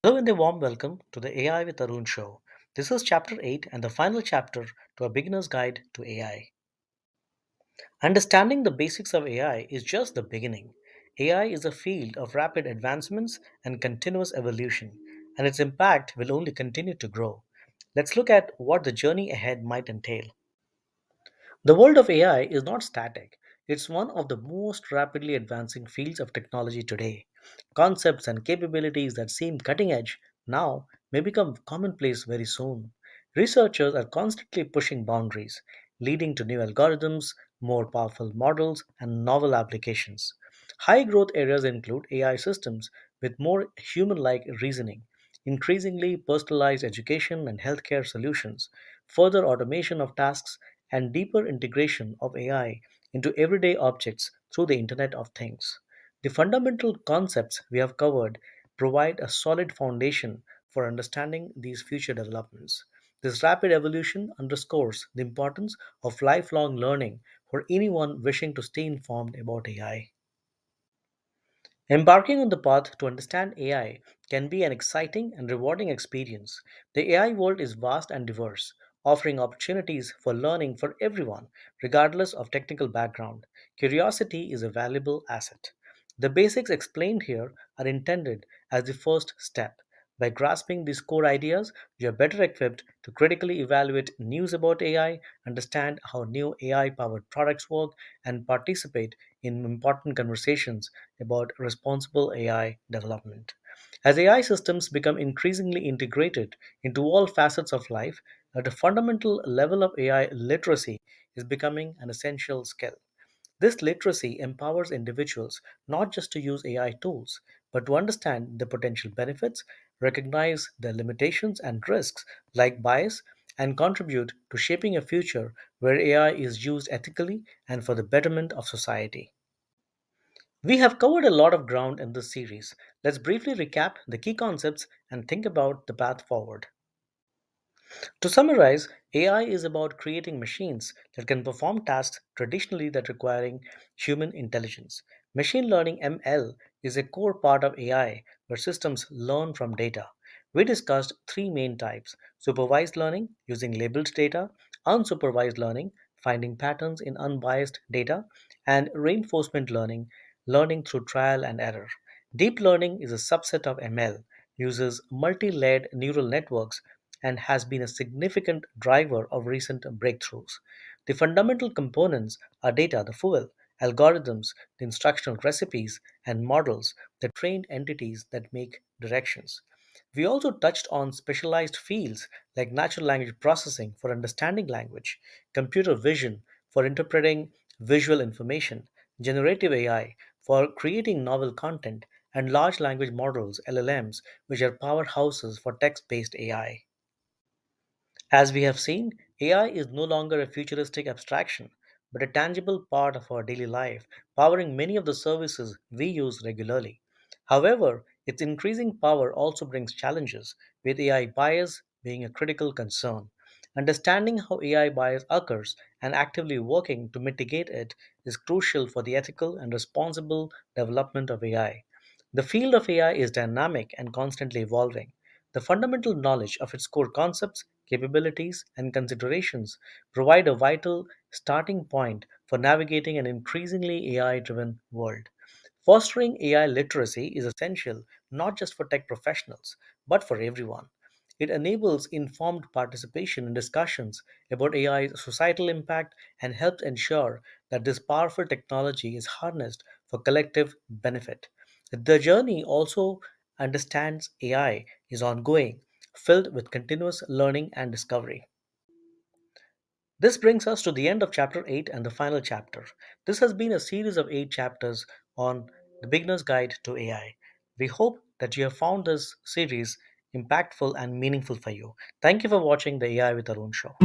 Hello and a warm welcome to the AI with Arun show. This is chapter 8 and the final chapter to a beginner's guide to AI. Understanding the basics of AI is just the beginning. AI is a field of rapid advancements and continuous evolution, and its impact will only continue to grow. Let's look at what the journey ahead might entail. The world of AI is not static. It's one of the most rapidly advancing fields of technology today. Concepts and capabilities that seem cutting edge now may become commonplace very soon. Researchers are constantly pushing boundaries, leading to new algorithms, more powerful models, and novel applications. High growth areas include AI systems with more human like reasoning, increasingly personalized education and healthcare solutions, further automation of tasks, and deeper integration of AI into everyday objects through the Internet of Things. The fundamental concepts we have covered provide a solid foundation for understanding these future developments. This rapid evolution underscores the importance of lifelong learning for anyone wishing to stay informed about AI. Embarking on the path to understand AI can be an exciting and rewarding experience. The AI world is vast and diverse, offering opportunities for learning for everyone, regardless of technical background. Curiosity is a valuable asset. The basics explained here are intended as the first step. By grasping these core ideas, you are better equipped to critically evaluate news about AI, understand how new AI powered products work, and participate in important conversations about responsible AI development. As AI systems become increasingly integrated into all facets of life, at a fundamental level of AI literacy is becoming an essential skill. This literacy empowers individuals not just to use AI tools, but to understand the potential benefits, recognize the limitations and risks like bias, and contribute to shaping a future where AI is used ethically and for the betterment of society. We have covered a lot of ground in this series. Let's briefly recap the key concepts and think about the path forward. To summarize, AI is about creating machines that can perform tasks traditionally that requiring human intelligence. Machine learning (ML) is a core part of AI where systems learn from data. We discussed three main types: supervised learning using labeled data, unsupervised learning, finding patterns in unbiased data, and reinforcement learning, learning through trial and error. Deep learning is a subset of ML, uses multi layered neural networks and has been a significant driver of recent breakthroughs. The fundamental components are data, the fuel, algorithms, the instructional recipes, and models, the trained entities that make directions. We also touched on specialized fields like natural language processing for understanding language, computer vision for interpreting visual information, generative AI for creating novel content, and large language models (LLMs), which are powerhouses for text based AI. As we have seen, AI is no longer a futuristic abstraction, but a tangible part of our daily life, powering many of the services we use regularly. However, its increasing power also brings challenges, with AI bias being a critical concern. Understanding how AI bias occurs and actively working to mitigate it is crucial for the ethical and responsible development of AI. The field of AI is dynamic and constantly evolving. The fundamental knowledge of its core concepts, capabilities, and considerations provide a vital starting point for navigating an increasingly AI driven world. Fostering AI literacy is essential not just for tech professionals, but for everyone. It enables informed participation in discussions about AI's societal impact and helps ensure that this powerful technology is harnessed for collective benefit. The journey also understands AI is ongoing, filled with continuous learning and discovery. This brings us to the end of chapter 8 and the final chapter. This has been a series of 8 chapters on the beginner's guide to AI. We hope that you have found this series impactful and meaningful for you. Thank you for watching the AI with Arun show.